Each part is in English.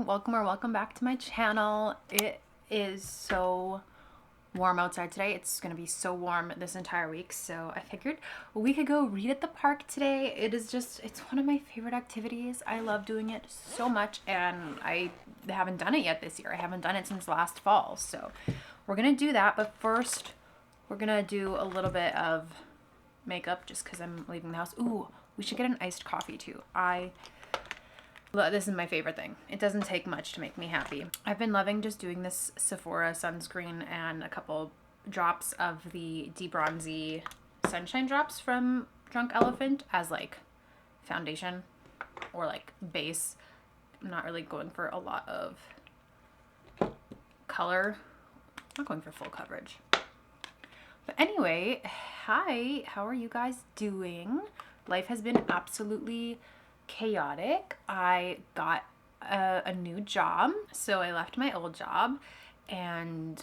welcome back to my channel. It is so warm outside today. It's gonna be so warm this entire week, so I figured we could go read at the park today. It's one of my favorite activities. I love doing it so much, and I haven't done it yet this year. I haven't done it since last fall, so we're gonna do that. But first, we're gonna do a little bit of makeup just because I'm leaving the house. Ooh, we should get an iced coffee too. This is my favorite thing. It doesn't take much to make me happy. I've been loving just doing this Sephora sunscreen and a couple drops of the Deep Bronzy Sunshine Drops from Drunk Elephant as like foundation or like base. I'm not really going for a lot of color. I'm not going for full coverage. But anyway, hi, how are you guys doing? Life has been absolutely chaotic. I got a new job, so I left my old job, and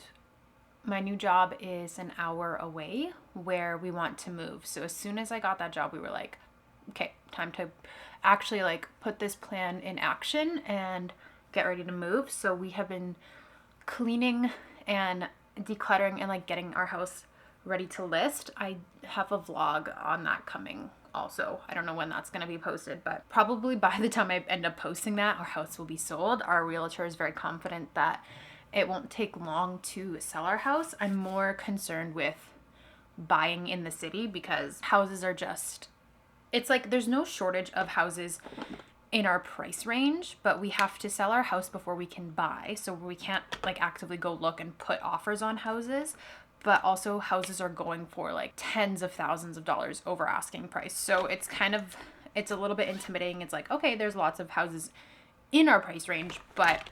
my new job is an hour away where we want to move. So as soon as I got that job, we were like, okay, time to actually like put this plan in action and get ready to move. So we have been cleaning and decluttering and like getting our house ready to list. I have a vlog on that coming also. I don't know when that's going to be posted, but probably by the time I end up posting that, our house will be sold. Our realtor is very confident that it won't take long to sell our house. I'm more concerned with buying in the city because houses are just, it's like there's no shortage of houses in our price range, but we have to sell our house before we can buy. So we can't like actively go look and put offers on houses. But also houses are going for like tens of thousands of dollars over asking price. So it's a little bit intimidating. It's like, okay, there's lots of houses in our price range, but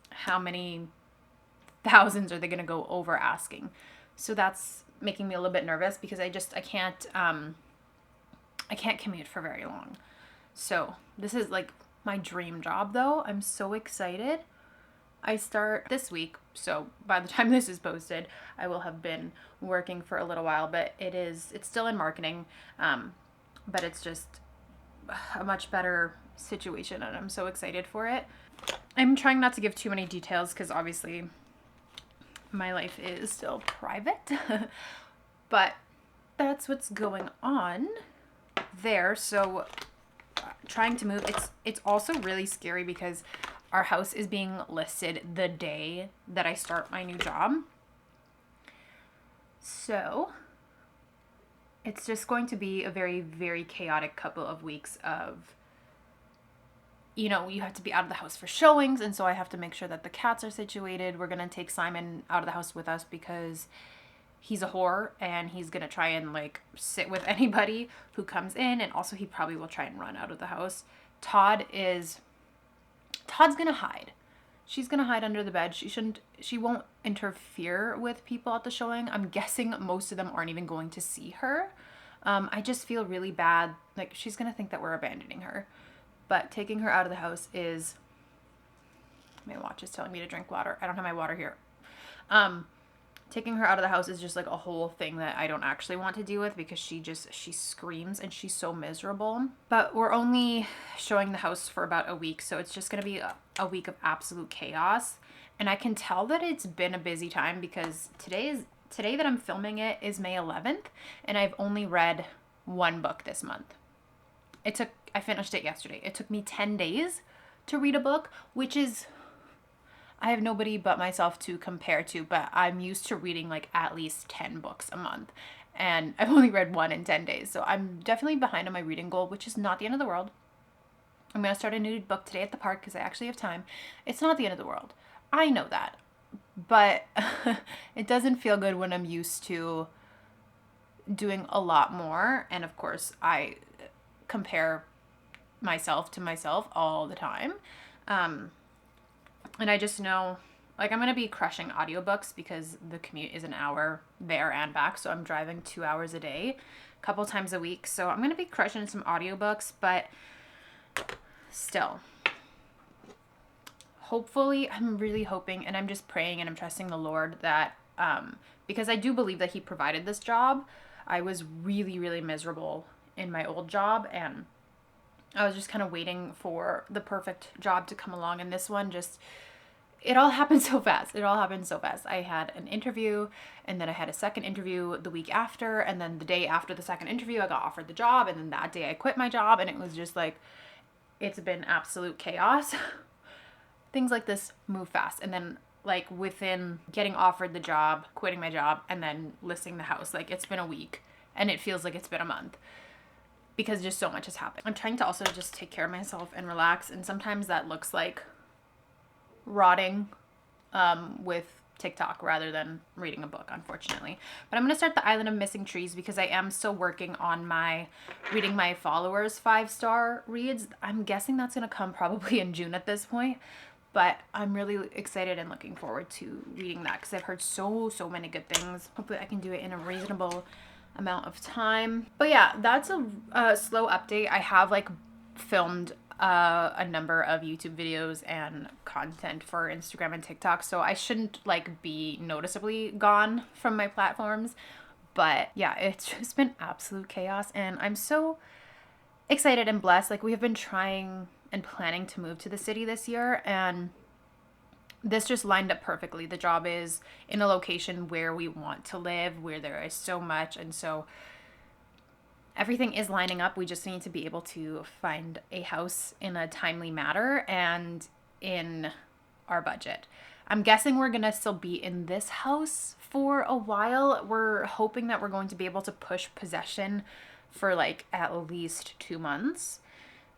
how many thousands are they going to go over asking? So that's making me a little bit nervous because I can't commute for very long. So this is like my dream job though. I'm so excited. I start this week, so by the time this is posted, I will have been working for a little while, but it's still in marketing, but it's just a much better situation, and I'm so excited for it. I'm trying not to give too many details because obviously my life is still private, but that's what's going on there. So trying to move, it's also really scary because our house is being listed the day that I start my new job. So it's just going to be a very, very chaotic couple of weeks of, you have to be out of the house for showings. And so I have to make sure that the cats are situated. We're going to take Simon out of the house with us because he's a whore and he's going to try and like sit with anybody who comes in. And also he probably will try and run out of the house. Todd's gonna hide. She's gonna hide under the bed. She won't interfere with people at the showing. I'm guessing most of them aren't even going to see her. I just feel really bad. Like she's gonna think that we're abandoning her. But taking her out of the house is, my watch is telling me to drink water. I don't have my water here. Taking her out of the house is just like a whole thing that I don't actually want to deal with because she screams and she's so miserable. But we're only showing the house for about a week, so it's just going to be a week of absolute chaos. And I can tell that it's been a busy time because today that I'm filming it is May 11th, and I've only read one book this month. I finished it yesterday. It took me 10 days to read a book, which is, I have nobody but myself to compare to, but I'm used to reading like at least 10 books a month, and I've only read one in 10 days. So I'm definitely behind on my reading goal, which is not the end of the world. I'm going to start a new book today at the park because I actually have time. It's not the end of the world. I know that, but it doesn't feel good when I'm used to doing a lot more. And of course, I compare myself to myself all the time. And I just know, like, I'm going to be crushing audiobooks because the commute is an hour there and back. So I'm driving 2 hours a day, a couple times a week. So I'm going to be crushing some audiobooks, but still, hopefully, I'm really hoping, and I'm just praying and I'm trusting the Lord that, because I do believe that he provided this job. I was really, really miserable in my old job, and I was just kind of waiting for the perfect job to come along, and this one just, it all happened so fast. It all happened so fast. I had an interview, and then I had a second interview the week after, and then the day after the second interview I got offered the job, and then that day I quit my job, and it was just like, it's been absolute chaos. Things like this move fast, and then like within getting offered the job, quitting my job, and then listing the house, like it's been a week and it feels like it's been a month because just so much has happened. I'm trying to also just take care of myself and relax, and sometimes that looks like rotting with TikTok rather than reading a book, unfortunately. But I'm going to start the Island of Missing Trees because I am still working on my reading my followers 5-star reads. I'm guessing that's going to come probably in June at this point, but I'm really excited and looking forward to reading that because I've heard so many good things. Hopefully I can do it in a reasonable amount of time. But yeah, that's a slow update. I have like filmed a number of YouTube videos and content for Instagram and TikTok, so I shouldn't like be noticeably gone from my platforms. But yeah, it's just been absolute chaos, and I'm so excited and blessed. Like, we have been trying and planning to move to the city this year, and this just lined up perfectly. The job is in a location where we want to live, where there is so much, and so everything is lining up. We just need to be able to find a house in a timely manner and in our budget. I'm guessing we're going to still be in this house for a while. We're hoping that we're going to be able to push possession for like at least 2 months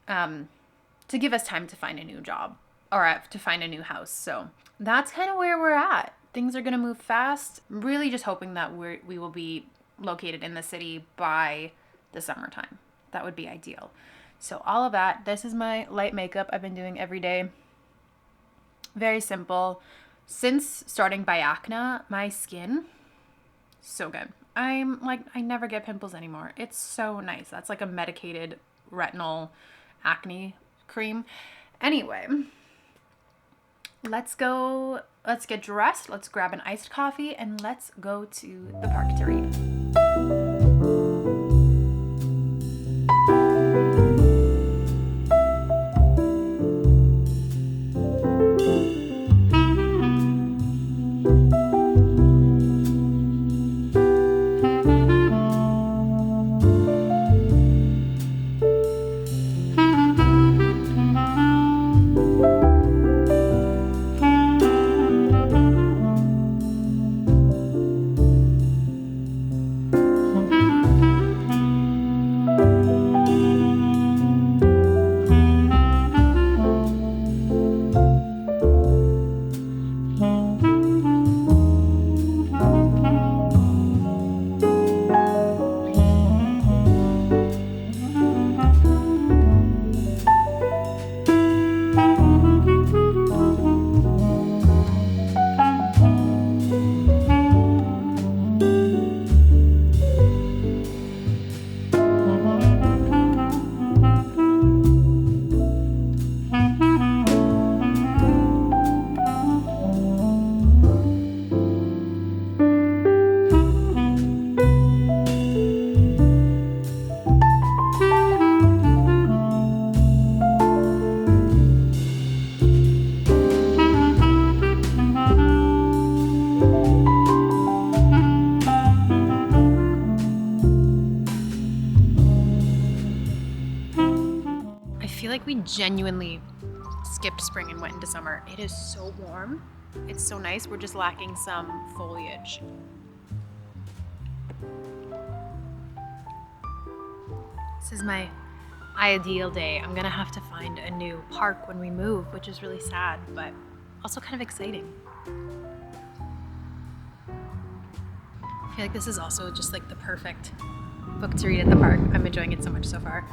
to give us time to find a new job or to find a new house. So that's kind of where we're at. Things are going to move fast. Really just hoping that we will be located in the city by the summertime. That would be ideal. So all of that. This is my light makeup I've been doing every day. Very simple. Since starting Biacna, my skin, so good. I'm like, I never get pimples anymore. It's so nice. That's like a medicated retinol acne cream. Anyway, let's get dressed. Let's grab an iced coffee and let's go to the park to read. Like we genuinely skipped spring and went into summer. It is so warm. It's so nice. We're just lacking some foliage. This is my ideal day. I'm gonna have to find a new park when we move, which is really sad, but also kind of exciting. I feel like this is also just like the perfect book to read at the park. I'm enjoying it so much so far.